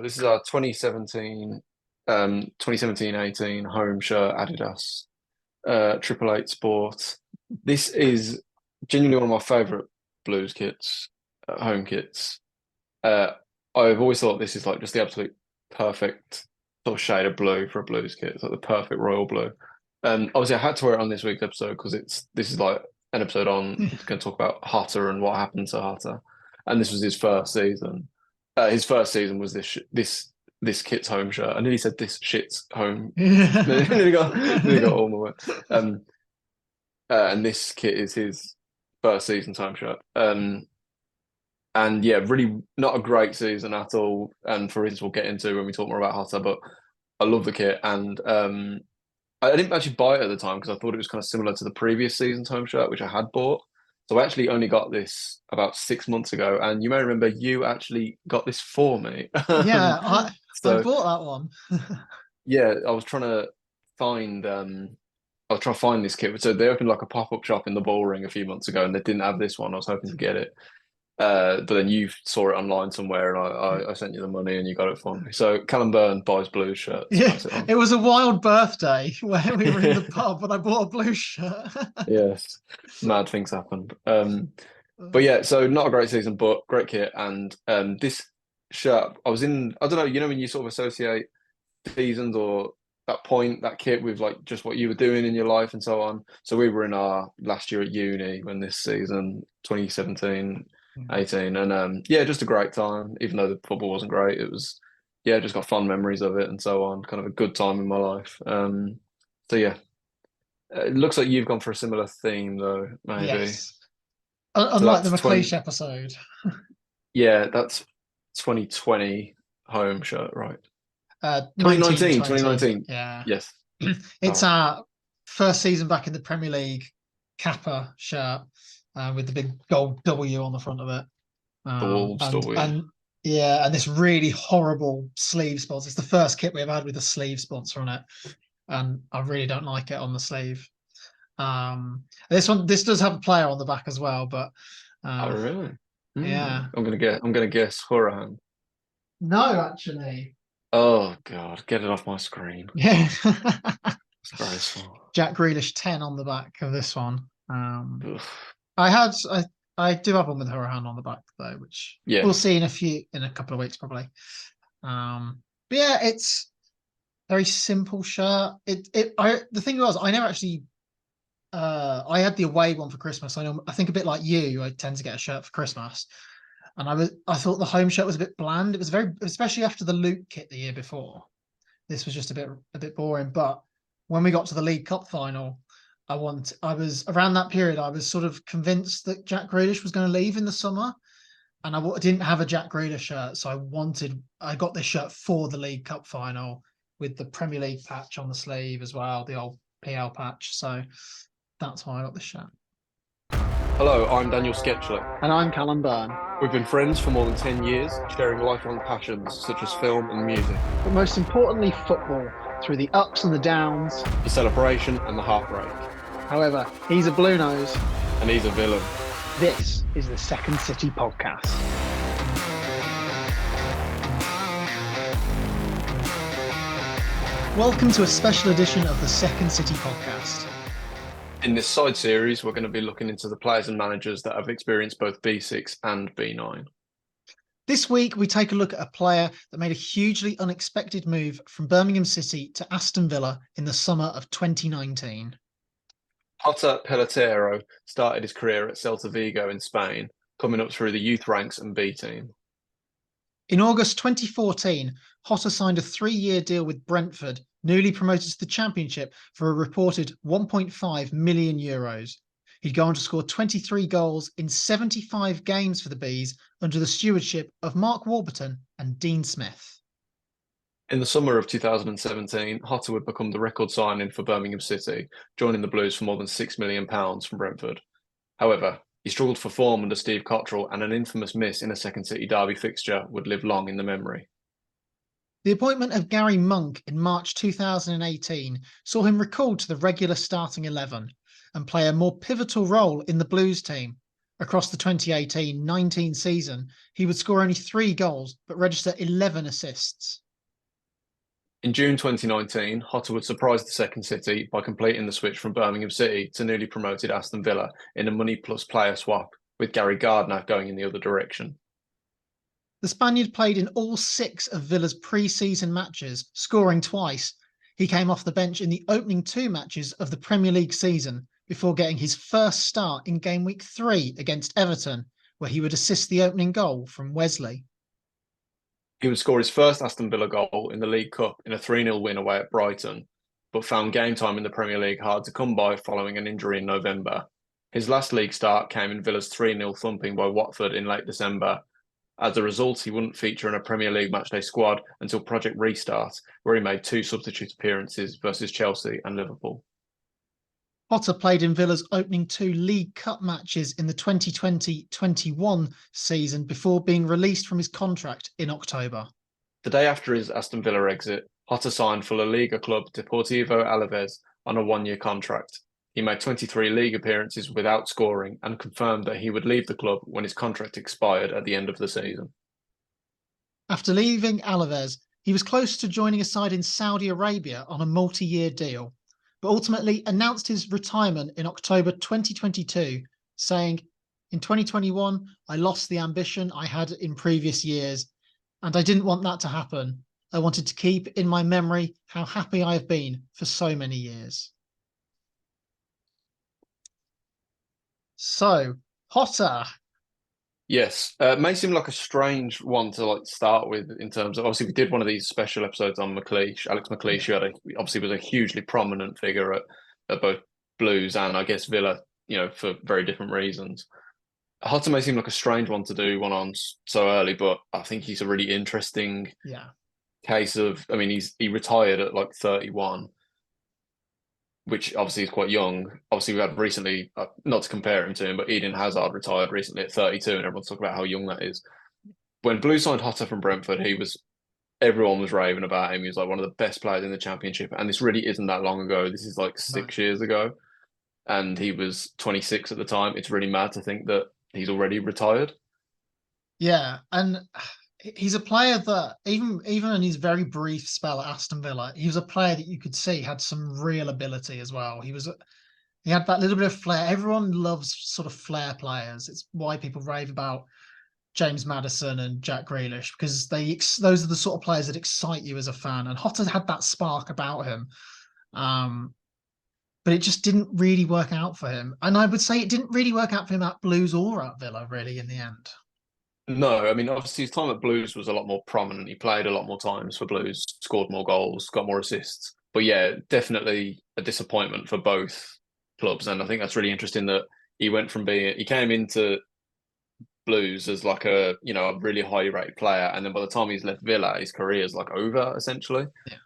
This is our 2017-18 home shirt, Adidas, Triple Eight Sport. This is genuinely one of my favorite Blues kits, home kits. Uh, I've always thought this is like just the absolute perfect sort of shade of blue for a Blues kit. It's like the perfect royal blue. Obviously, I had to wear it on this week's episode because this is like an episode on going to talk about Hutter and what happened to Hutter, and this was his first season. His first season was this kit's home shirt. I nearly said this shit's home. nearly got all my words. And this kit is his first season's home shirt. And yeah, really not a great season at all. And for reasons we'll get into when we talk more about Hutter, but I love the kit. And I didn't actually buy it at the time because I thought it was kind of similar to the previous season's home shirt, which I had bought. So I actually only got this about 6 months ago. And you may remember you actually got this for me. Yeah, I bought that one. Yeah, I was trying to find this kit. So they opened like a pop-up shop in the Bullring a few months ago and they didn't have this one. I was hoping to get it. But then you saw it online somewhere and I sent you the money and you got it for me. So Callum Byrne buys Blues shirts. Yeah, it was a wild birthday where we were in the pub and I bought a Blues shirt. Yes, mad things happened. But yeah, so not a great season, but great kit. And this shirt, I don't know, when you sort of associate seasons or that point, that kit with like just what you were doing in your life and so on. So we were in our last year at uni when this season, 2017, 18, and yeah, just a great time. Even though the football wasn't great, it was just got fond memories of it and so on. Kind of a good time in my life. So yeah, it looks like you've gone for a similar theme though, maybe. Yes. Unlike the McLeish episode. Yeah, that's 2020 home shirt, right? 2019. Yeah. Yes. It's our first season back in the Premier League Kappa shirt with the big gold W on the front of it. The Wolves W. And this really horrible sleeve sponsor. It's the first kit we've had with a sleeve sponsor on it. And I really don't like it on the sleeve. This does have a player on the back as well, but oh really? Yeah. I'm gonna guess Horahan. No, actually. Oh God, get it off my screen. Yeah. Disgraceful. Jack Grealish 10 on the back of this one. I do have one with Horahan on the back though, which we'll see in a couple of weeks probably. But yeah, it's a very simple shirt. The thing was, I never actually I had the away one for Christmas. I think a bit like you, I tend to get a shirt for Christmas. And I thought the home shirt was a bit bland. It was especially after the Luke kit the year before. This was just a bit boring. But when we got to the League Cup final, I was around that period, I was sort of convinced that Jack Grealish was going to leave in the summer. And I didn't have a Jack Grealish shirt. So I got this shirt for the League Cup final with the Premier League patch on the sleeve as well, the old PL patch. So that's why I got this shirt. Hello, I'm Daniel Sketchley. And I'm Callum Byrne. We've been friends for more than 10 years, sharing lifelong passions such as film and music. But most importantly, football, through the ups and the downs. The celebration and the heartbreak. However, he's a blue nose. And he's a villain. This is the Second City Podcast. Welcome to a special edition of the Second City Podcast. In this side series, we're going to be looking into the players and managers that have experienced both B6 and B9. This week, we take a look at a player that made a hugely unexpected move from Birmingham City to Aston Villa in the summer of 2019. Jota Peleteiro started his career at Celta Vigo in Spain, coming up through the youth ranks and B team. In August 2014, Jota signed a 3-year deal with Brentford, newly promoted to the Championship, for a reported €1.5 million. He'd go on to score 23 goals in 75 games for the Bees under the stewardship of Mark Warburton and Dean Smith. In the summer of 2017, Jota would become the record signing for Birmingham City, joining the Blues for more than £6 million from Brentford. However, he struggled for form under Steve Cottrell, and an infamous miss in a Second City derby fixture would live long in the memory. The appointment of Gary Monk in March 2018 saw him recalled to the regular starting 11 and play a more pivotal role in the Blues team, across the 2018-19 season, he would score only 3 goals, but register 11 assists. In June 2019, Jota would surprise the second city by completing the switch from Birmingham City to newly promoted Aston Villa in a money plus player swap, with Gary Gardner going in the other direction. The Spaniard played in all 6 of Villa's pre-season matches, scoring twice. He came off the bench in the opening 2 matches of the Premier League season before getting his first start in game week 3 against Everton, where he would assist the opening goal from Wesley. He would score his first Aston Villa goal in the League Cup in a 3-0 win away at Brighton, but found game time in the Premier League hard to come by following an injury in November. His last league start came in Villa's 3-0 thumping by Watford in late December. As a result, he wouldn't feature in a Premier League matchday squad until Project Restart, where he made 2 substitute appearances versus Chelsea and Liverpool. Jota played in Villa's opening 2 League Cup matches in the 2020-21 season before being released from his contract in October. The day after his Aston Villa exit, Jota signed for La Liga club Deportivo Alaves on a 1-year contract. He made 23 league appearances without scoring and confirmed that he would leave the club when his contract expired at the end of the season. After leaving Alaves, he was close to joining a side in Saudi Arabia on a multi-year deal, but ultimately announced his retirement in October 2022, saying, "In 2021, I lost the ambition I had in previous years, and I didn't want that to happen. I wanted to keep in my memory how happy I have been for so many years." So, Jota. Yes, may seem like a strange one to start with in terms of, obviously we did one of these special episodes on McLeish, Alex McLeish, who obviously was a hugely prominent figure at both Blues and I guess Villa, for very different reasons. Jota may seem like a strange one to do one on so early, but I think he's a really interesting case of, I mean, he retired at 31. Which obviously is quite young. Obviously, we had recently, not to compare him to him, but Eden Hazard retired recently at 32, and everyone's talking about how young that is. When Blue signed Jota from Brentford, everyone was raving about him. He was one of the best players in the Championship, and this really isn't that long ago. This is 6 years ago, and he was 26 at the time. It's really mad to think that he's already retired. Yeah, and he's a player that even in his very brief spell at Aston Villa, he was a player that you could see had some real ability as well. He had that little bit of flair. Everyone loves sort of flair players. It's why people rave about James Maddison and Jack Grealish, because those are the sort of players that excite you as a fan. And Jota had that spark about him. But it just didn't really work out for him. And I would say it didn't really work out for him at Blues or at Villa, really, in the end. No, I mean, obviously his time at Blues was a lot more prominent. He played a lot more times for Blues, scored more goals, got more assists. But yeah, definitely a disappointment for both clubs. And I think that's really interesting that he came into Blues as a really highly rated player. And then by the time he's left Villa, his career is over, essentially. Yeah.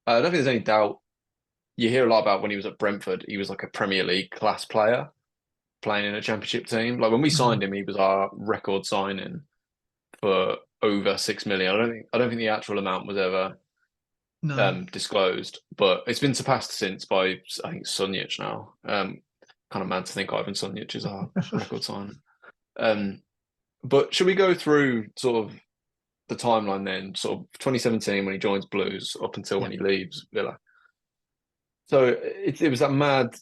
I don't think there's any doubt. You hear a lot about when he was at Brentford, he was a Premier League class player, playing in a Championship team. When we signed him, he was our record signing for over 6 million. I don't think the actual amount was ever disclosed, but it's been surpassed since by, I think, Sunjic now. Kind of mad to think Ivan Sunjic is our record signing. But should we go through sort of the timeline then? Sort of 2017 when he joins Blues up until when he leaves Villa. So it was that mad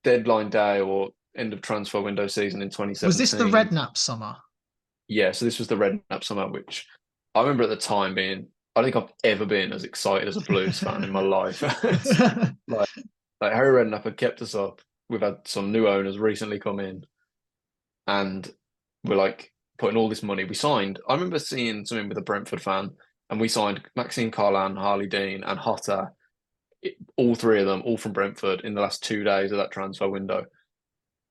deadline day or end of transfer window season in 2017. Was this the Redknapp summer? Yeah, so this was the Redknapp summer, which I remember at the time being, I don't think I've ever been as excited as a Blues fan in my life. like Harry Redknapp had kept us up. We've had some new owners recently come in, and we're putting all this money. We signed, I remember seeing something with a Brentford fan, and we signed Maxime Carlan, Harley Dean, and Jota, all 3 of them, all from Brentford in the last 2 days of that transfer window.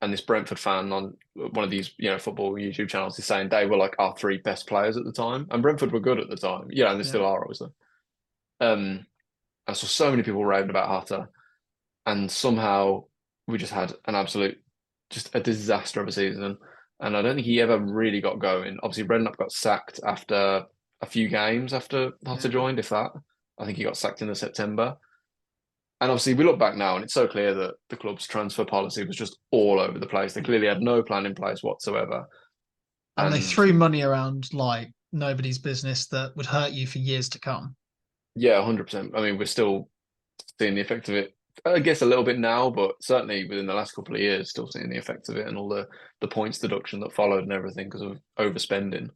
And this Brentford fan on one of these, football YouTube channels is saying they were our 3 best players at the time. And Brentford were good at the time. Yeah, and they still are, obviously. I saw so many people raving about Jota. And somehow we just had just a disaster of a season. And I don't think he ever really got going. Obviously, Redknapp got sacked after a few games after Jota joined, if that. I think he got sacked in the September. And obviously, we look back now, and it's so clear that the club's transfer policy was just all over the place. They clearly had no plan in place whatsoever. And they And threw money around like nobody's business that would hurt you for years to come. yeah, 100%. I mean, we're still seeing the effect of it, I guess a little bit now, but certainly within the last couple of years, still seeing the effect of it and all the points deduction that followed and everything because of overspending.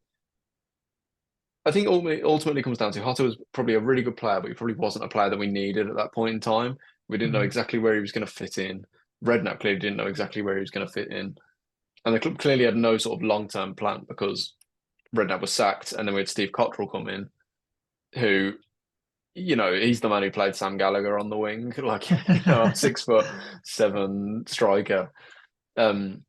I think ultimately comes down to Jota was probably a really good player, but he probably wasn't a player that we needed at that point in time. We didn't know exactly where he was going to fit in. Redknapp clearly didn't know exactly where he was going to fit in. And the club clearly had no sort of long-term plan because Redknapp was sacked and then we had Steve Cotterill come in, who, he's the man who played Sam Gallagher on the wing, like, a 6'7" striker. And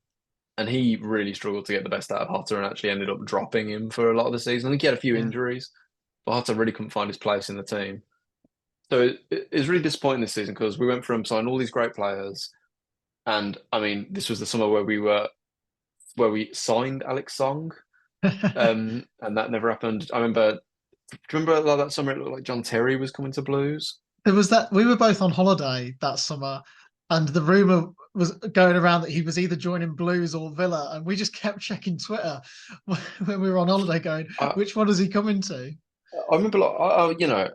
he really struggled to get the best out of Jota and actually ended up dropping him for a lot of the season. I think he had a few injuries, but Jota really couldn't find his place in the team. So it was really disappointing this season because we went from signing all these great players. And I mean, this was the summer where we signed Alex Song. And that never happened. I remember, do you remember like that summer it looked like John Terry was coming to Blues? There was that we were both on holiday that summer, and the rumor was going around that he was either joining Blues or Villa, and we just kept checking Twitter when we were on holiday, going, which one is he coming to? I remember, like,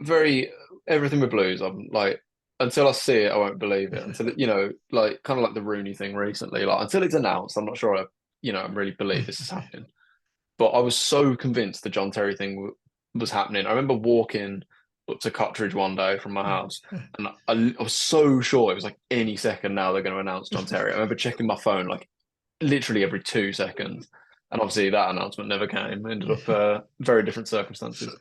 very everything with Blues. I'm like, until I see it, I won't believe it. Until like kind of like the Rooney thing recently. Like until it's announced, I'm not sure I really believe this is happening. But I was so convinced the John Terry thing was happening. I remember walking up to Cottridge one day from my house, and I was so sure it was like any second now they're going to announce John Terry. I remember checking my phone like literally every 2 seconds, and obviously that announcement never came. It ended up very different circumstances.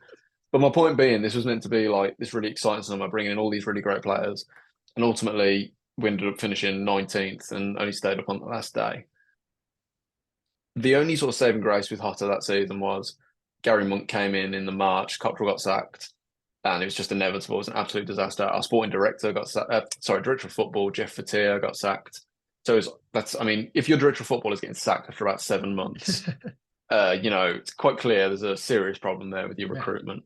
But my point being, this was meant to be like this really exciting summer, bringing in all these really great players, and ultimately we ended up finishing 19th and only stayed up on the last day. The only sort of saving grace with Jota that season was Gary Monk came in the March, Cotterill got sacked, and it was just inevitable. It was an absolute disaster. Our sporting director got sacked. Director of football, Jeff Fatia, got sacked. So I mean, if your director of football is getting sacked after about 7 months, it's quite clear there's a serious problem there with your recruitment.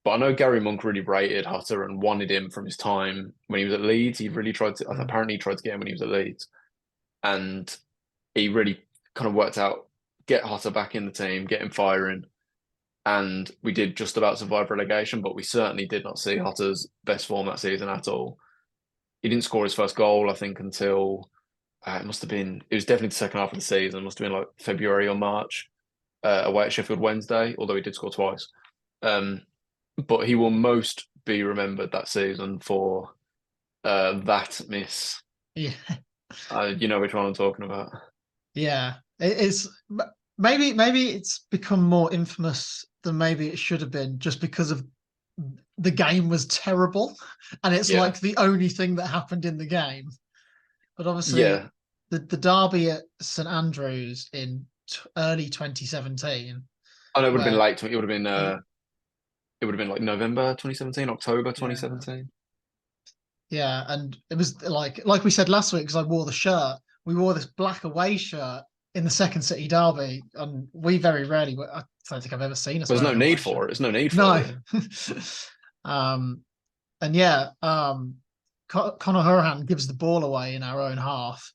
But I know Gary Monk really rated Jota and wanted him from his time when he was at Leeds. He really tried to, apparently, he tried to get him when he was at Leeds. And he really kind of worked out, get Jota back in the team, get him firing. And we did just about survive relegation, but we certainly did not see Jota's best form that season at all. He didn't score his first goal, I think, until it was definitely the second half of the season. It must have been like February or March away at Sheffield Wednesday, although he did score twice. But he will most be remembered that season for that miss. Yeah. You know which one I'm talking about. Yeah. It's maybe it's become more infamous than maybe it should have been just because of the game was terrible and it's like the only thing that happened in the game. But obviously the derby at St Andrews in early 2017. I know it would have been late. It would have been like November 2017, October 2017. Yeah, and it was like we said last week, because I wore the shirt. We wore this black away shirt in the second City derby, and we very rarely. I don't think I've ever seen us. There's no need for it. There's no need for it. And yeah, Conor Hourihane gives the ball away in our own half,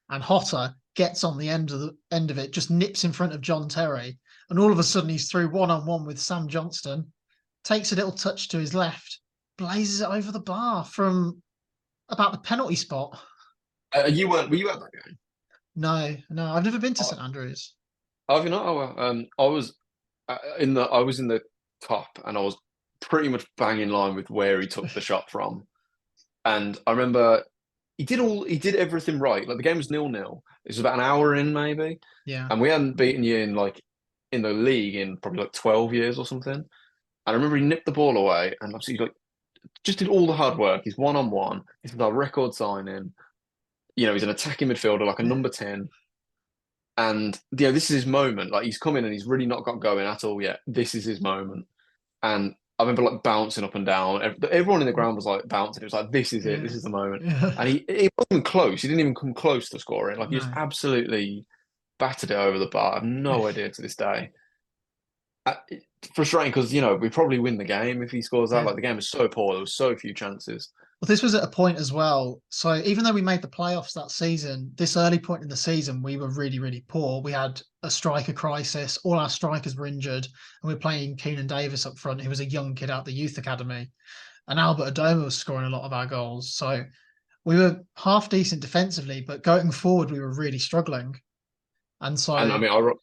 and Jota gets on the end of it, just nips in front of John Terry, and all of a sudden he's through 1-on-1 with Sam Johnston, takes a little touch to his left, blazes it over the bar from about the penalty spot. Were you at that game? No, I've never been to St Andrews. Oh, have you not? Oh, well, I was in the top, and I was pretty much bang in line with where he took the shot from. And I remember he did everything right. Like the game was 0-0. It was about an hour in, maybe. Yeah. And we hadn't beaten you in the league in probably like 12 years or something. And I remember he nipped the ball away and obviously just did all the hard work. He's 1-on-1. He's our record signing. He's an attacking midfielder, like a number 10. And this is his moment. Like he's come in and he's really not got going at all yet. This is his moment. And I remember like bouncing up and down. Everyone in the ground was like bouncing. It was like, this is it. This is the moment. Yeah. And he wasn't even close. He didn't even come close to scoring. Like he just absolutely battered it over the bar. I have no idea to this day. Frustrating because, we probably win the game if he scores that. Yeah. Like, the game was so poor. There was so few chances. Well, this was at a point as well. So even though we made the playoffs that season, this early point in the season, we were really, really poor. We had a striker crisis. All our strikers were injured, and we were playing Keenan Davis up front, who was a young kid out the youth academy, and Albert Adoma was scoring a lot of our goals. So we were half decent defensively, but going forward, we were really struggling. And And I so, mean,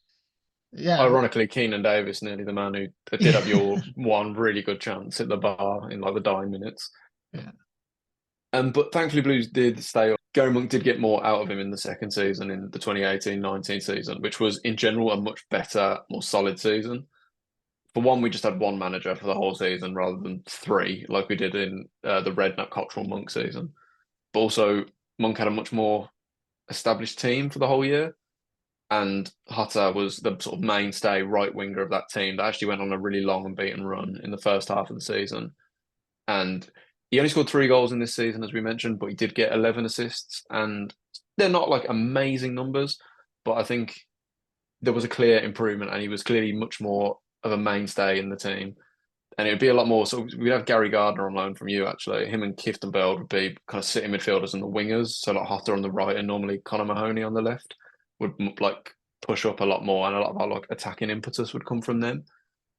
yeah, ironically, Keenan Davis, nearly the man who did have your one really good chance at the bar in like the dying minutes. yeah, But thankfully, Blues did stay up. Gary Monk did get more out of him in the second season, in the 2018-19 season, which was in general a much better, more solid season. For one, we just had one manager for the whole season rather than three, like we did in the Redknapp Cockrell Monk season. But also, Monk had a much more established team for the whole year. And Hutter was the sort of mainstay right winger of that team that actually went on a really long and beaten run in the first half of the season. And he only scored 3 goals in this season, as we mentioned, but he did get 11 assists. And they're not like amazing numbers, but I think there was a clear improvement and he was clearly much more of a mainstay in the team. And it would be a lot more. So we'd have Gary Gardner on loan from you, actually. Him and Clifton Bell would be kind of sitting midfielders and the wingers. So like Hutter on the right and normally Connor Mahoney on the left would like push up a lot more, and a lot of our like attacking impetus would come from them.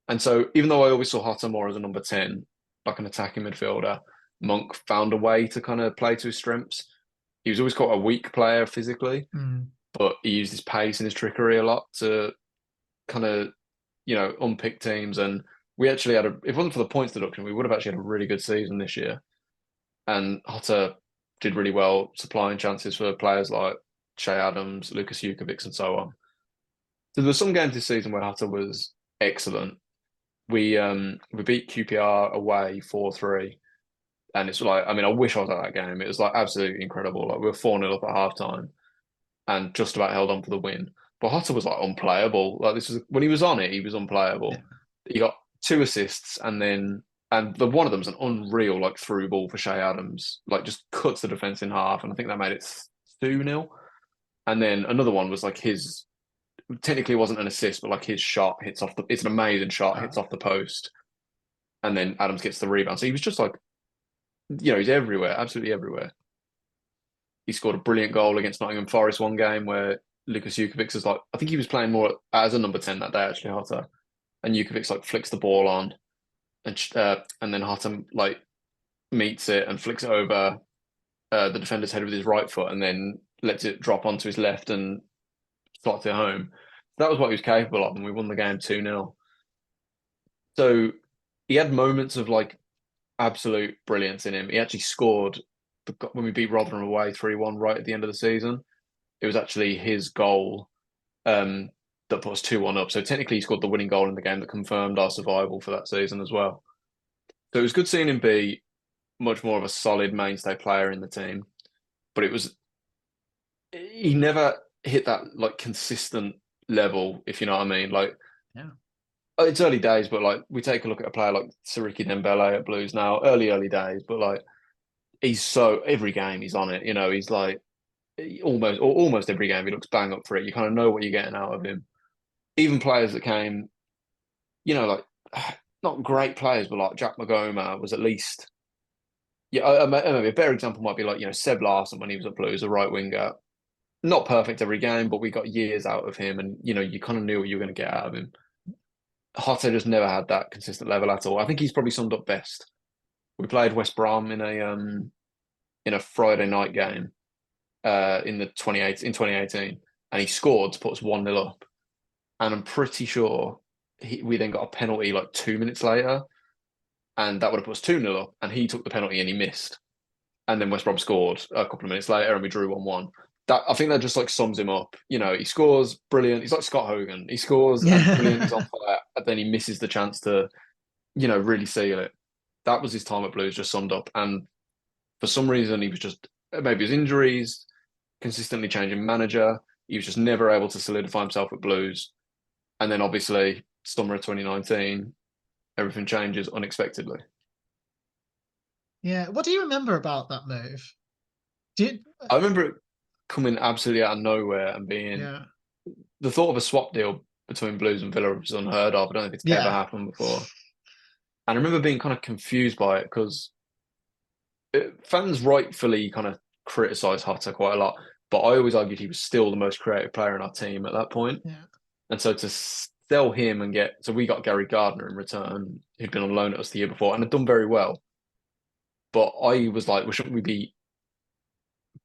And so even though I always saw Hutter more as a number 10, like an attacking midfielder, Monk found a way to kind of play to his strengths. He was always quite a weak player physically, but he used his pace and his trickery a lot to kind of, unpick teams. And we actually had if it wasn't for the points deduction, we would have actually had a really good season this year. And Hutter did really well supplying chances for players like Che Adams, Lucas Jukovic, and so on. So there were some games this season where Hutter was excellent. We beat QPR away 4-3. And it's like, I mean, I wish I was at that game. It was like absolutely incredible. Like we were 4-0 up at halftime and just about held on for the win. But Hutter was like unplayable. Like this was when he was on it, he was unplayable. yeah. He got 2 assists and the one of them's an unreal like through ball for Shea Adams, like just cuts the defense in half, and I think that made it 2-0. And then another one was like his technically wasn't an assist, but like his shot hits off it's an amazing shot, hits off the post, and then Adams gets the rebound. So he was just like, he's everywhere, absolutely everywhere. He scored a brilliant goal against Nottingham Forest one game where Lucas Jukovic is like, I think he was playing more as a number 10 that day actually, Hutter, and Jukovic like flicks the ball on, and then Hutter like meets it and flicks it over the defender's head with his right foot, and then lets it drop onto his left and slots it home. That was what he was capable of, and we won the game 2-0. So he had moments of like absolute brilliance in him. He actually scored when we beat Rotherham away 3-1 right at the end of the season. It was actually his goal that put us 2-1 up. So technically he scored the winning goal in the game that confirmed our survival for that season as well. So it was good seeing him be much more of a solid mainstay player in the team. But he never hit that like consistent level, if you know what I mean. Like, Yeah. it's early days, but like we take a look at a player like Siriki Dembele at Blues now, early days, but like he's so every game he's on it. He's like almost every game he looks bang up for it. You kind of know what you're getting out of him. Even players that came, like not great players, but like Jack Magoma was at least. Yeah, maybe a better example might be like Seb Larsson when he was at Blues, a right winger. Not perfect every game, but we got years out of him, and you kind of knew what you were going to get out of him. Hotte just never had that consistent level at all. I think he's probably summed up best. We played West Brom in a Friday night game in 2018, and he scored to put us 1-0 up. And I'm pretty sure we then got a penalty like 2 minutes later, and that would have put us 2-0 up. And he took the penalty and he missed. And then West Brom scored a couple of minutes later, and we drew 1-1. I think that just like sums him up. He scores brilliant. He's like Scott Hogan. He scores and brilliant. He's on fire, and then he misses the chance to, really seal it. That was his time at Blues just summed up. And for some reason, he was just maybe his injuries, consistently changing manager. He was just never able to solidify himself at Blues. And then obviously, summer of 2019, everything changes unexpectedly. Yeah. What do you remember about that move? I remember it coming absolutely out of nowhere and being the thought of a swap deal between Blues and Villa was unheard of. I don't think it's ever happened before. And I remember being kind of confused by it because fans rightfully kind of criticise Jota quite a lot, but I always argued he was still the most creative player in our team at that point. Yeah. And so to sell him and so we got Gary Gardner in return, who'd been on loan at us the year before and had done very well. But I was like, well, shouldn't we be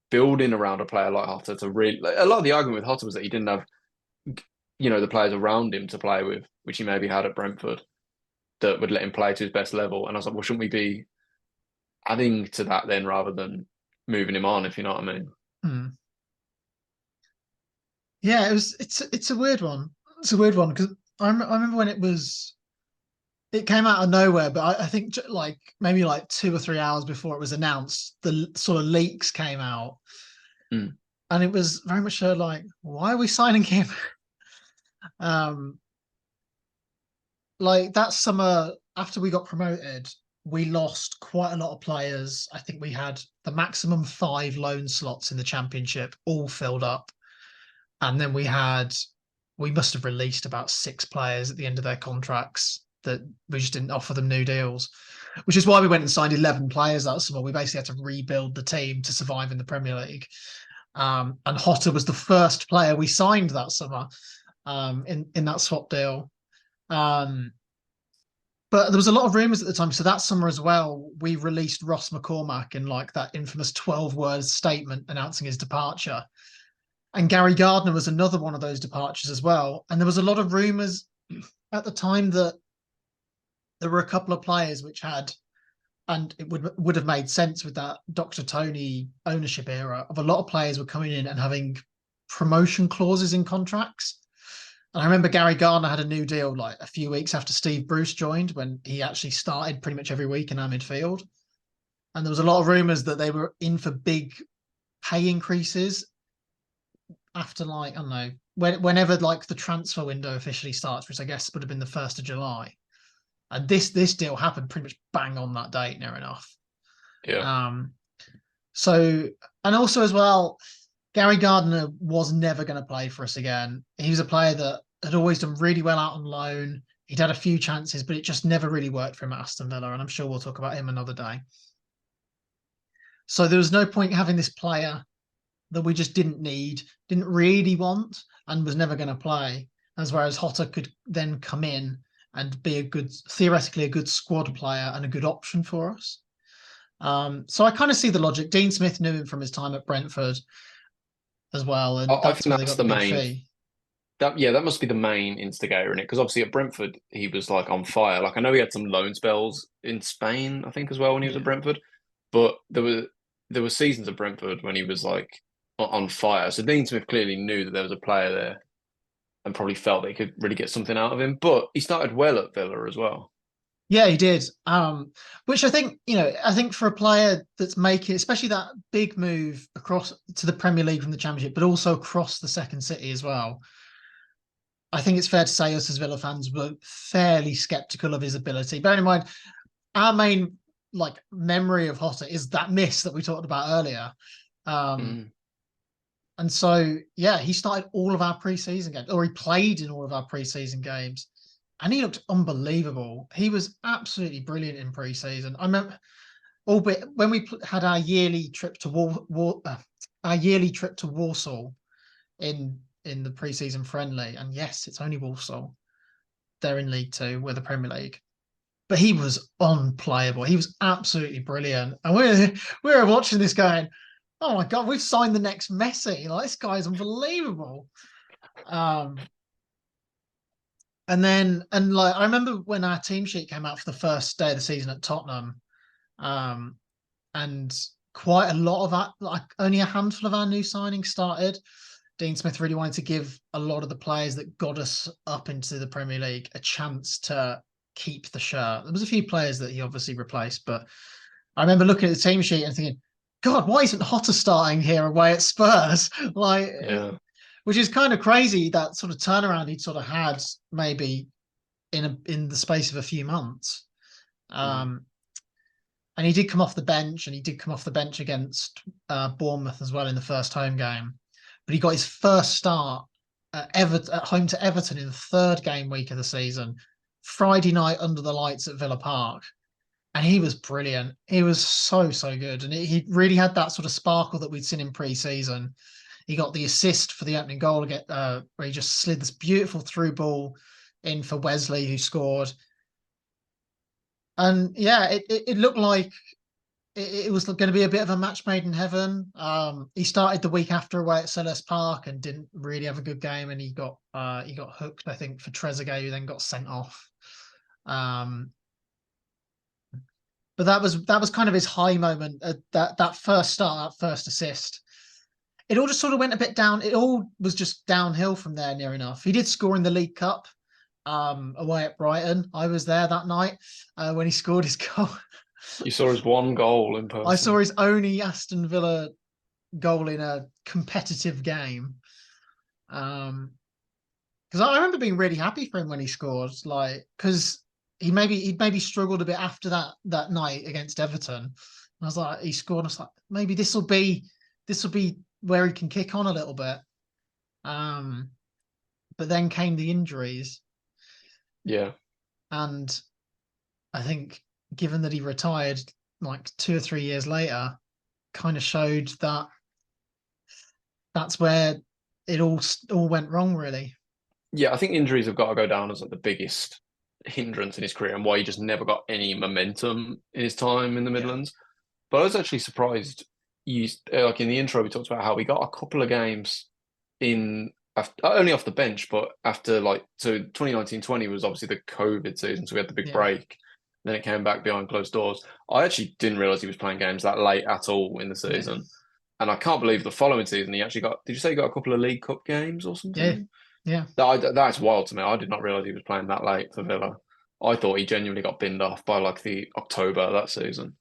building around a player like Jota to really? Like, a lot of the argument with Jota was that he didn't have, the players around him to play with, which he maybe had at Brentford, that would let him play to his best level. And I was like, well, shouldn't we be adding to that then rather than moving him on, if you know what I mean? Yeah, it's a weird one. It's a weird one because I remember when it came out of nowhere, but I think like maybe like 2 or 3 hours before it was announced, the sort of leaks came out, and it was very much so like, why are we signing him? Like that summer after we got promoted, we lost quite a lot of players. I think we had the maximum 5 loan slots in the Championship all filled up. And then we must have released about 6 players at the end of their contracts that we just didn't offer them new deals, which is why we went and signed 11 players that summer. We basically had to rebuild the team to survive in the Premier League. And Jota was the first player we signed that summer in that swap deal. But there was a lot of rumours at the time. So that summer as well, we released Ross McCormack in like that infamous 12-word statement announcing his departure. And Gary Gardner was another one of those departures as well. And there was a lot of rumours at the time that there were a couple of players which had, and it would have made sense with that Dr. Tony ownership era, of a lot of players were coming in and having promotion clauses in contracts. And I remember Gary Gardner had a new deal like a few weeks after Steve Bruce joined, when he actually started pretty much every week in our midfield. And there was a lot of rumours that they were in for big pay increases after like, I don't know, whenever like the transfer window officially starts, which I guess would have been the 1st of July. And this deal happened pretty much bang on that date, near enough. Yeah. So, and also as well, Gary Gardner was never going to play for us again. He was a player that had always done really well out on loan. He'd had a few chances, but it just never really worked for him at Aston Villa. And I'm sure we'll talk about him another day. So there was no point having this player that we just didn't need, didn't really want, and was never going to play. As whereas Jota could then come in and be theoretically a good squad player and a good option for us. So I kind of see the logic. Dean Smith knew him from his time at Brentford as well, and I think that's the main fee. That must be the main instigator in it, because obviously at Brentford he was like on fire. Like I know he had some loan spells in Spain, I think, as well when he was at Brentford, but there were seasons at Brentford when he was like on fire. So Dean Smith clearly knew that there was a player there and probably felt they could really get something out of him. But he started well at Villa as well. Yeah, he did. Which I think, I think for a player that's making, especially that big move across to the Premier League from the Championship, but also across the second city as well, I think it's fair to say us as Villa fans were fairly sceptical of his ability. Bearing in mind, our main like memory of Jota is that miss that we talked about earlier. And so, yeah, he started all of our preseason games, or he played in all of our preseason games, and he looked unbelievable. He was absolutely brilliant in preseason. I remember, albeit when we had our yearly trip to Warsaw in the preseason friendly, and yes, it's only Warsaw. They're in League Two, we're the Premier League. But he was unplayable. He was absolutely brilliant. And we were watching this going, oh my God, we've signed the next Messi. Like, this guy's unbelievable. And like, I remember when our team sheet came out for the first day of the season at Tottenham, and quite a lot of that, like only a handful of our new signings started. Dean Smith really wanted to give a lot of the players that got us up into the Premier League a chance to keep the shirt. There was a few players that he obviously replaced, but I remember looking at the team sheet and thinking, God, why isn't Jota starting here away at Spurs? Like, which is kind of crazy, that sort of turnaround he'd sort of had maybe in the space of a few months. And he did come off the bench, and he did come off the bench against Bournemouth as well in the first home game. But he got his first start at home to Everton in the third game week of the season, Friday night under the lights at Villa Park. And he was brilliant. He was so good. And he really had that sort of sparkle that we'd seen in pre-season. He got the assist for the opening goal where he just slid this beautiful through ball in for Wesley, who scored. And yeah, it looked like it was going to be a bit of a match made in heaven. He started the week after away at Selhurst Park and didn't really have a good game, and he got hooked, I think, for Trezeguet, who then got sent off. But that was kind of his high moment. That first start, that first assist. It all just sort of went a bit down. It all was just downhill from there, near enough. He did score in the League Cup, away at Brighton. I was there that night when he scored his goal. You saw his one goal in person. I saw his only Aston Villa goal in a competitive game. Because I remember being really happy for him when he scored, because he maybe struggled a bit after that night against Everton. And I was like, he scored. And I was like, maybe this will be where he can kick on a little bit. But then came the injuries. Yeah. And I think, given that he retired like 2 or 3 years later, kind of showed that that's where it all went wrong, really. Yeah, I think injuries have got to go down as like the biggest hindrance in his career and why he just never got any momentum in his time in the Midlands. Yeah. But I was actually surprised. Like in the intro, we talked about how he got a couple of games in only off the bench, but after 2019-20 was obviously the COVID season, so we had the big break. Then it came back behind closed doors. I actually didn't realize he was playing games that late at all in the season. Yeah. And I can't believe the following season he actually got, did you say he got a couple of League Cup games or something? Yeah. That's wild to me. I did not realize he was playing that late for Villa. I thought he genuinely got binned off by like the October of that season.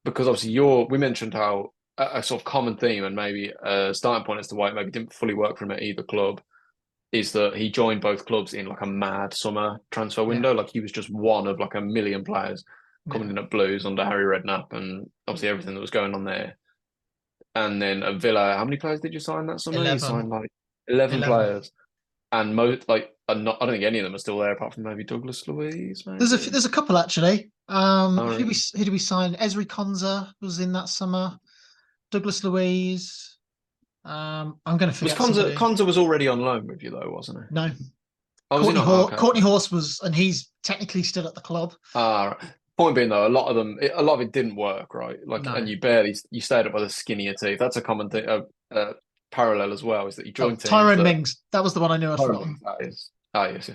Because obviously we mentioned how a sort of common theme and maybe a starting point as to why it maybe didn't fully work for him at either club is that he joined both clubs in like a mad summer transfer window. Yeah. Like he was just one of like a million players coming in at Blues under Harry Redknapp and obviously everything that was going on there. And then at Villa, how many players did you sign that summer? 11. You signed like 11 players. And I don't think any of them are still there apart from maybe Douglas Luiz. Maybe. There's a couple actually. Who did we sign? Esri Konza was in that summer. Douglas Luiz. I'm going to forget. Konza was already on loan with you though, wasn't he? No. Okay. Courtney Horse was, and he's technically still at the club. Right. Point being though, a lot of it didn't work, right? And you stayed up by the skin of your teeth. That's a common thing. Parallel as well is that you joined teams. Tyrone Mings, that was the one I knew. That is. Yes.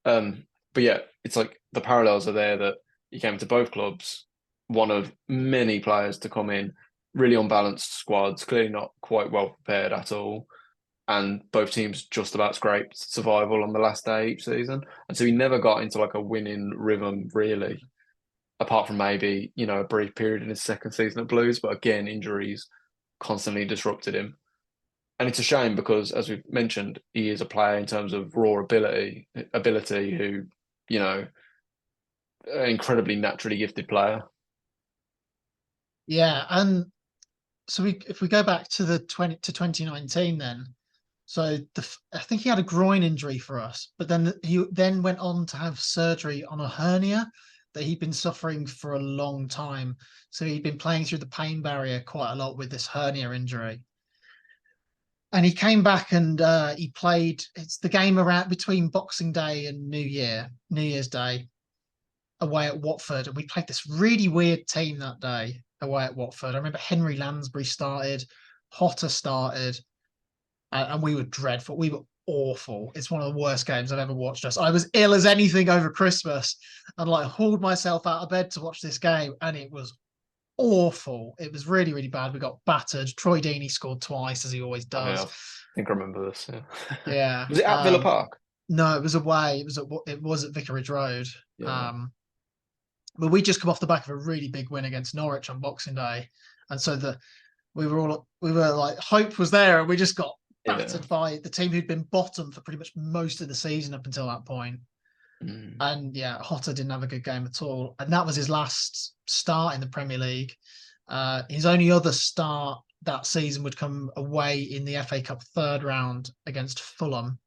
But yeah, it's like the parallels are there that you came to both clubs, one of many players to come in, really unbalanced squads, clearly not quite well prepared at all, and both teams just about scraped survival on the last day each season, and so he never got into like a winning rhythm really, apart from maybe a brief period in his second season at Blues, but again injuries constantly disrupted him. And it's a shame because, as we've mentioned, he is a player in terms of raw ability who, an incredibly naturally gifted player. Yeah, and so if we go back to 2019, then, so I think he had a groin injury for us, but then he then went on to have surgery on a hernia that he'd been suffering for a long time. So he'd been playing through the pain barrier quite a lot with this hernia injury. And he came back and he played. It's the game around between Boxing Day and New Year's Day, away at Watford. And we played this really weird team that day away at Watford. I remember Henry Lansbury started, Jota started, and we were dreadful. We were awful. It's one of the worst games I've ever watched us. I was ill as anything over Christmas and hauled myself out of bed to watch this game, and it was awful. It was really, really bad. We got battered. Troy Deeney scored twice, as he always does. Yeah, I think I remember this. Yeah. Was it at Villa Park? No, it was away. It was at Vicarage Road. Yeah. But we just come off the back of a really big win against Norwich on Boxing Day, and so we were like, hope was there, and we just got battered by the team who'd been bottom for pretty much most of the season up until that point. And yeah, Jota didn't have a good game at all, and that was his last start in the Premier League. His only other start that season would come away in the FA Cup third round against Fulham,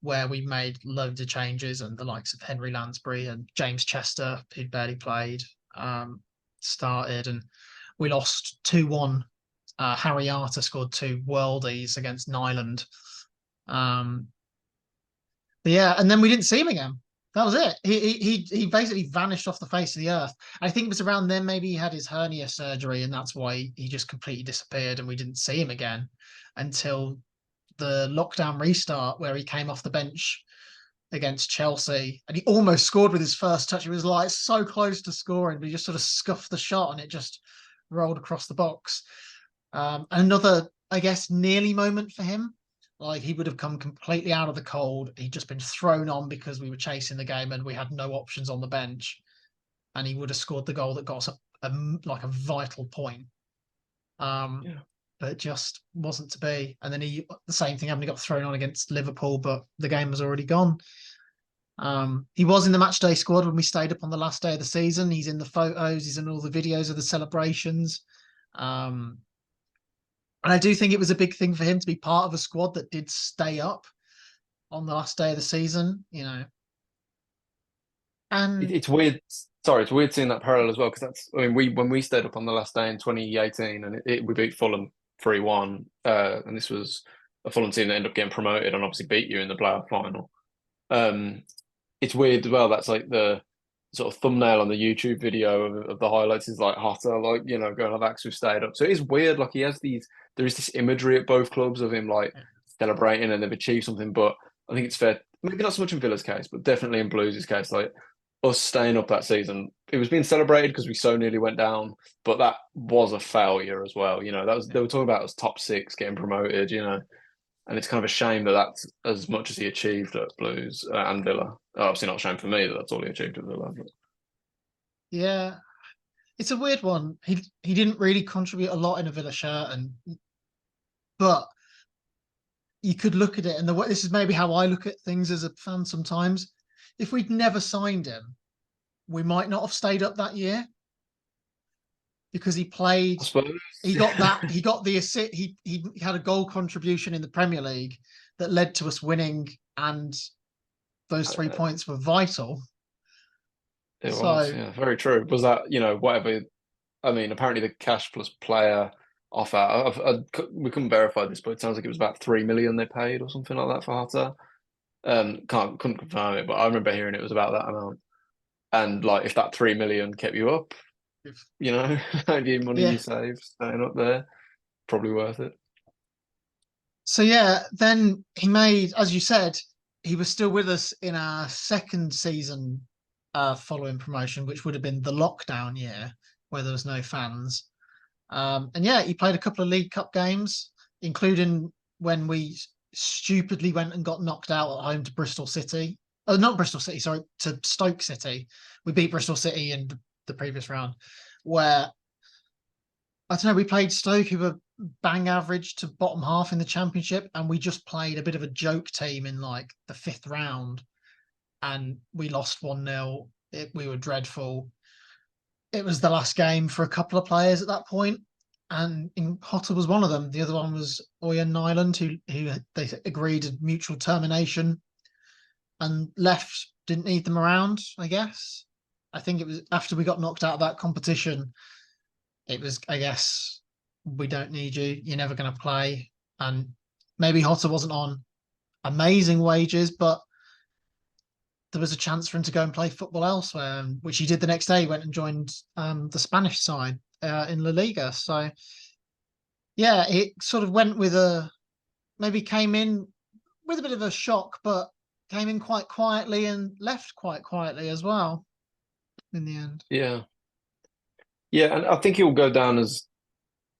where we made loads of changes, and the likes of Henry Lansbury and James Chester, who'd barely played, started, and we lost 2-1. Harry Arter scored 2 worldies against Nyland. But yeah, and then we didn't see him again. That was it. He basically vanished off the face of the earth. I think it was around then maybe he had his hernia surgery, and that's why he just completely disappeared, and we didn't see him again until the lockdown restart, where he came off the bench against Chelsea, and he almost scored with his first touch. He was like so close to scoring, but he just sort of scuffed the shot, and it just rolled across the box. Another, I guess, nearly moment for him. Like, he would have come completely out of the cold. He'd just been thrown on because we were chasing the game and we had no options on the bench, and he would have scored the goal that got us like a vital point. But it just wasn't to be. And then the same thing happened. He got thrown on against Liverpool, but the game was already gone. He was in the match day squad when we stayed up on the last day of the season. He's in the photos. He's in all the videos of the celebrations. And I do think it was a big thing for him to be part of a squad that did stay up on the last day of the season, you know. And it's weird. Sorry, it's weird seeing that parallel as well, because that's, I mean, when we stayed up on the last day in 2018, and we beat Fulham 3-1, and this was a Fulham team that ended up getting promoted and obviously beat you in the playoff final. It's weird as well. That's like the sort of thumbnail on the YouTube video of the highlights is like Jota, like, you know, going like, we've stayed up. So it is weird. Like, he has there is this imagery at both clubs of him like celebrating and they've achieved something. But I think it's fair, maybe not so much in Villa's case, but definitely in Blues' case, like us staying up that season, it was being celebrated because we so nearly went down, but that was a failure as well. You know, they were talking about us top 6 getting promoted, you know. And it's kind of a shame that that's as much as he achieved at Blues and Villa. Obviously not a shame for me that that's all he achieved at Villa. But... yeah, it's a weird one. He didn't really contribute a lot in a Villa shirt, but you could look at it, and this is maybe how I look at things as a fan sometimes. If we'd never signed him, we might not have stayed up that year, because he played. I suppose. He got that. He got the assist. He had a goal contribution in the Premier League that led to us winning, and those 3 points were vital. It was, yeah, very true. Was that, you know, whatever? I mean, apparently the cash plus player offer. We couldn't verify this, but it sounds like it was about 3 million they paid or something like that for Hatta. Couldn't confirm it, but I remember hearing it was about that amount. And like, if that 3 million kept you up, you know, the money you save staying up there, probably worth it. So yeah, then he made, as you said, he was still with us in our second season following promotion, which would have been the lockdown year where there was no fans. And yeah, he played a couple of League Cup games, including when we stupidly went and got knocked out at home to Bristol City. Oh, not Bristol City, sorry, to Stoke City. We beat Bristol City in the previous round, where, I don't know, we played Stoke, who were bang average to bottom half in the Championship, and we just played a bit of a joke team in like the 5th round, and we lost 1-0. We were dreadful. It was the last game for a couple of players at that point, and Hotter was one of them. The other one was Oyen Nyland, who they agreed a mutual termination and left. Didn't need them around, I guess. I think it was after we got knocked out of that competition. It was, I guess, we don't need you. You're never going to play. And maybe Hotter wasn't on amazing wages, but there was a chance for him to go and play football elsewhere, which he did the next day. He went and joined the Spanish side in La Liga. So, yeah, it sort of went with maybe came in with a bit of a shock, but came in quite quietly and left quite quietly as well in the end. Yeah. Yeah, and I think he'll go down as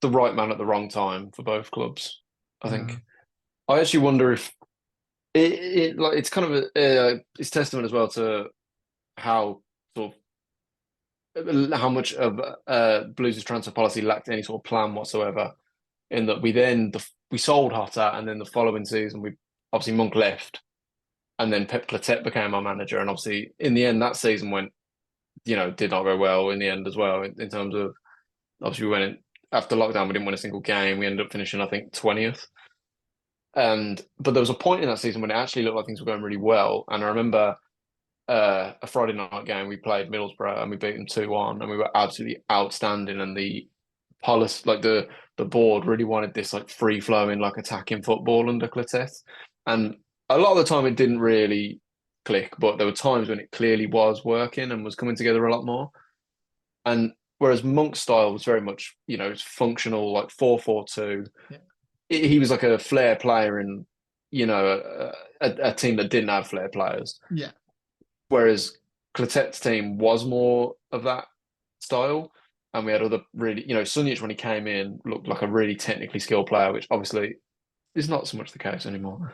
the right man at the wrong time for both clubs. I think. I actually wonder if it's kind of it's testament as well to how sort of how much of Blues' transfer policy lacked any sort of plan whatsoever. In that we sold Hotta, and then the following season we obviously Monk left, and then Pep Clotet became our manager, and obviously in the end that season went, you know, did not go well in the end as well in terms of, obviously we went in, after lockdown we didn't win a single game. We ended up finishing, I think, 20th. But there was a point in that season when it actually looked like things were going really well. And I remember a Friday night game, we played Middlesbrough and we beat them 2-1, and we were absolutely outstanding. And the policy, like the board really wanted this like free flowing, like attacking football under Clotet. And a lot of the time it didn't really click, but there were times when it clearly was working and was coming together a lot more. And whereas Monk's style was very much, it's functional, like 4-4-2. Yeah. He was like a flair player in, a team that didn't have flair players. Yeah. Whereas Clotet's team was more of that style. And we had other really, Sunjic when he came in looked like a really technically skilled player, which obviously is not so much the case anymore.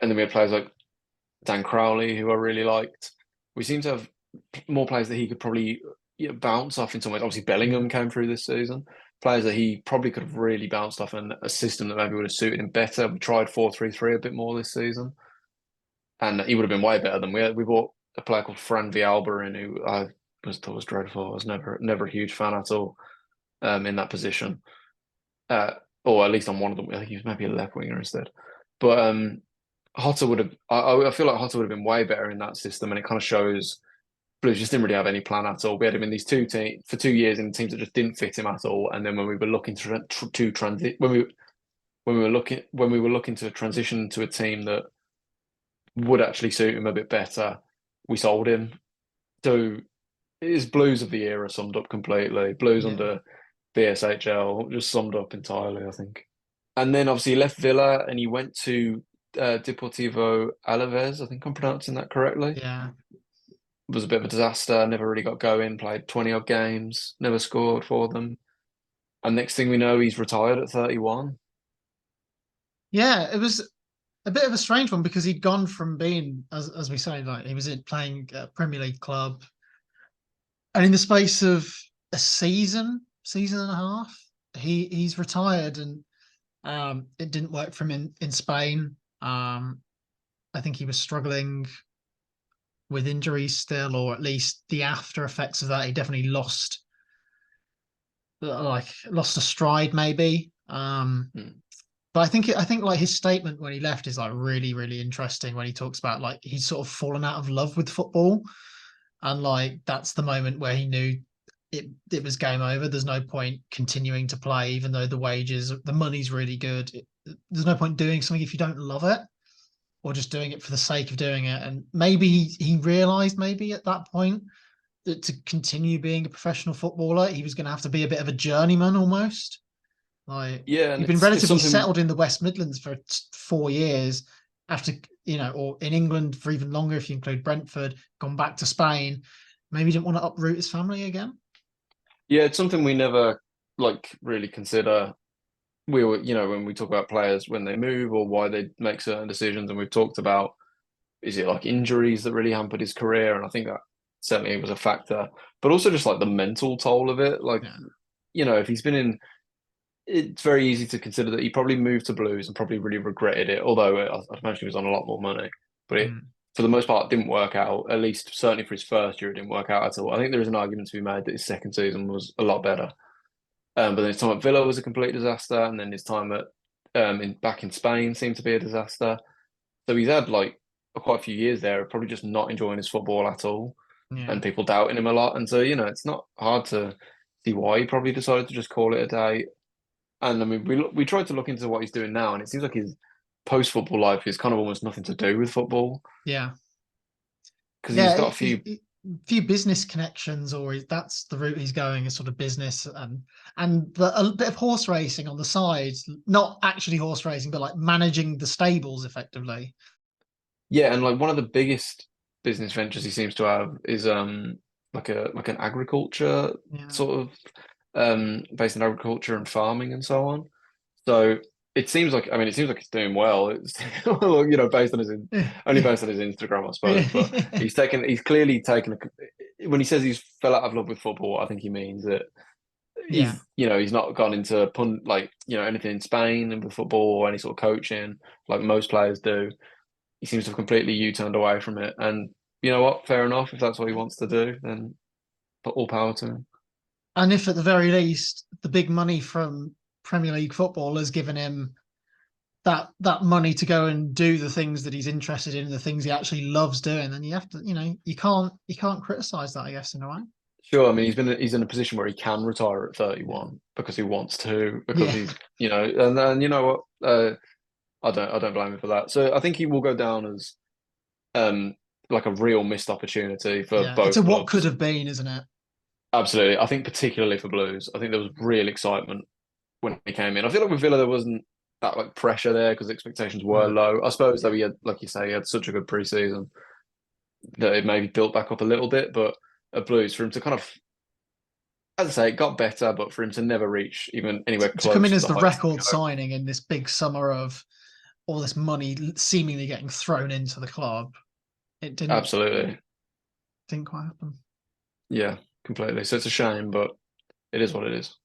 And then we had players like Dan Crowley, who I really liked. We seem to have more players that he could probably bounce off in some ways. Obviously, Bellingham came through this season. Players that he probably could have really bounced off, and a system that maybe would have suited him better. We tried 4-3-3 a bit more this season, and he would have been way better than we bought a player called Fran Vialba in, who I thought was dreadful. I was never a huge fan at all in that position, or at least on one of them. I think he was maybe a left winger instead. But Hotter would have. I feel like Hotter would have been way better in that system, and it kind of shows Blues just didn't really have any plan at all. We had him in these two teams for 2 years in teams that just didn't fit him at all. And then when we were looking to transit when we were looking to transition to a team that would actually suit him a bit better, we sold him. So it is Blues of the era summed up completely. Blues under BSHL just summed up entirely, I think. And then obviously he left Villa and he went to Deportivo Alaves. I think I'm pronouncing that correctly. Yeah. Was a bit of a disaster, never really got going, played 20 odd games, never scored for them. And next thing we know, he's retired at 31. Yeah, it was a bit of a strange one because he'd gone from being, as we say, like he was playing a Premier League club, and in the space of a season and a half, he's retired, and it didn't work for him in Spain. I think he was struggling with injuries still, or at least the after effects of that. He definitely lost a stride, maybe. But I think like his statement when he left is like really, really interesting when he talks about like he's sort of fallen out of love with football. And like that's the moment where he knew it was game over. There's no point continuing to play, even though the money's really good. There's no point doing something if you don't love it, or just doing it for the sake of doing it. And maybe he realized maybe at that point that to continue being a professional footballer, he was going to have to be a bit of a journeyman almost. Like, yeah, you've been relatively settled in the West Midlands for 4 years after, or in England for even longer if you include Brentford, gone back to Spain. Maybe he didn't want to uproot his family again. Yeah, it's something we never really consider. We were, when we talk about players when they move or why they make certain decisions, and we've talked about, is it like injuries that really hampered his career? And I think that certainly was a factor, but also just like the mental toll of it. Like, if he's been in, it's very easy to consider that he probably moved to Blues and probably really regretted it. Although I imagine he was on a lot more money, but it, for the most part, didn't work out. At least certainly for his first year, it didn't work out at all. I think there is an argument to be made that his second season was a lot better. But then his time at Villa was a complete disaster, and then his time at back in Spain seemed to be a disaster. So he's had quite a few years there, probably just not enjoying his football at all, and people doubting him a lot. And so it's not hard to see why he probably decided to just call it a day. And I mean, we tried to look into what he's doing now, and it seems like his post-football life is kind of almost nothing to do with football. Yeah, because he's got a few business connections, or that's the route he's going, is sort of business and a bit of horse racing on the side. Not actually horse racing, but like managing the stables effectively. Yeah, and like one of the biggest business ventures he seems to have is like an agriculture sort of based in agriculture and farming and so on. So it seems like it's doing well. It's based on only based on his Instagram, I suppose. But he's clearly taken when he says he's fell out of love with football, I think he means that he's not gone into anything in Spain and with football or any sort of coaching like most players do. He seems to have completely U-turned away from it. And you know what? Fair enough. If that's what he wants to do, then all power to him. And if at the very least, the big money from Premier League football has given him that money to go and do the things that he's interested in, the things he actually loves doing, then you have to, you can't criticize that, I guess, in a way. Sure, I mean he's in a position where he can retire at 31 because he wants to, because he's and then you know what, I don't blame him for that. So I think he will go down as like a real missed opportunity for both it's a clubs. What could have been, isn't it? Absolutely. I think particularly for Blues, I think there was real excitement when he came in. I feel like with Villa there wasn't that like pressure there because expectations were low. I suppose though he had, like you say, he had such a good pre-season that it maybe built back up a little bit, but at Blues for him to kind of, as I say, it got better, but for him to never reach even anywhere close to come in to as the heights record signing in this big summer of all this money seemingly getting thrown into the club, it didn't quite happen. Yeah, completely. So it's a shame, but it is what it is.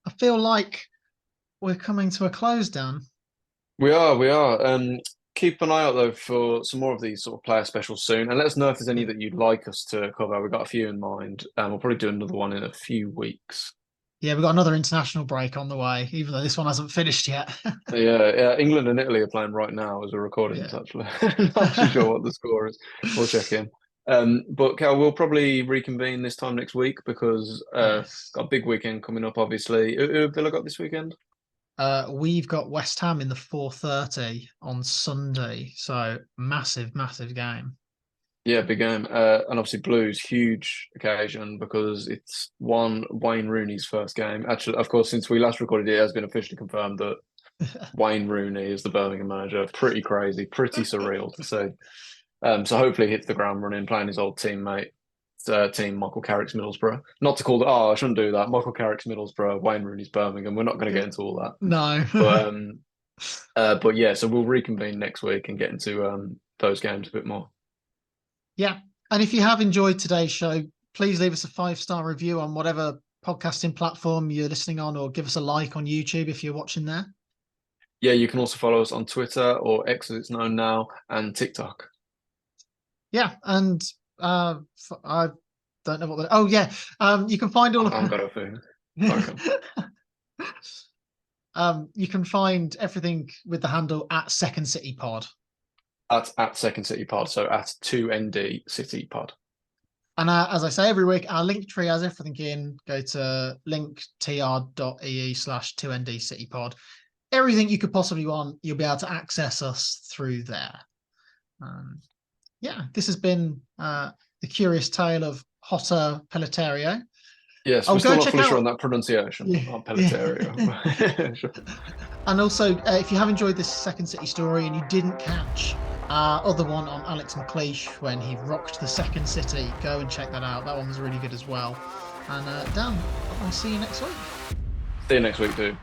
I feel like we're coming to a close, Dan. We are. Keep an eye out though for some more of these sort of player specials soon, and let us know if there's any that you'd like us to cover. We've got a few in mind, and we'll probably do another one in a few weeks. Yeah, we've got another international break on the way, even though this one hasn't finished yet. Yeah. England and Italy are playing right now as we're recording this, actually. Not actually sure what the score is. We'll check in. But Cal, we'll probably reconvene this time next week because got a big weekend coming up, obviously. Who have Villa got this weekend? We've got West Ham in the 4:30 on Sunday. So massive game. Yeah, big game. And obviously Blues, huge occasion because it's Wayne Rooney's first game. Actually, of course, since we last recorded it has been officially confirmed that Wayne Rooney is the Birmingham manager. Pretty crazy, pretty surreal to see. So hopefully he hits the ground running, playing his old teammate, team Michael Carrick's Middlesbrough. Not to call I shouldn't do that. Michael Carrick's Middlesbrough, Wayne Rooney's Birmingham. We're not going to get into all that. No. But yeah, so we'll reconvene next week and get into those games a bit more. Yeah. And if you have enjoyed today's show, please leave us a 5-star review on whatever podcasting platform you're listening on, or give us a like on YouTube if you're watching there. Yeah, you can also follow us on Twitter, or X as it's known now, and TikTok. Yeah, and I don't know what. You can find all of. I've got a thing. You can find everything with the handle at Second City Pod. At Second City Pod, so at 2ND City Pod. And as I say every week, our link tree has everything in. Go to linktr.ee/2ND City Pod. Everything you could possibly want, you'll be able to access us through there. This has been the curious tale of Jota Peleteiro. Yes, we're still not fully sure on that pronunciation. Peleteiro. Sure. And also, if you have enjoyed this Second City story and you didn't catch our other one on Alex McLeish when he rocked the Second City, go and check that out. That one was really good as well. And Dan, I'll see you next week. See you next week, dude.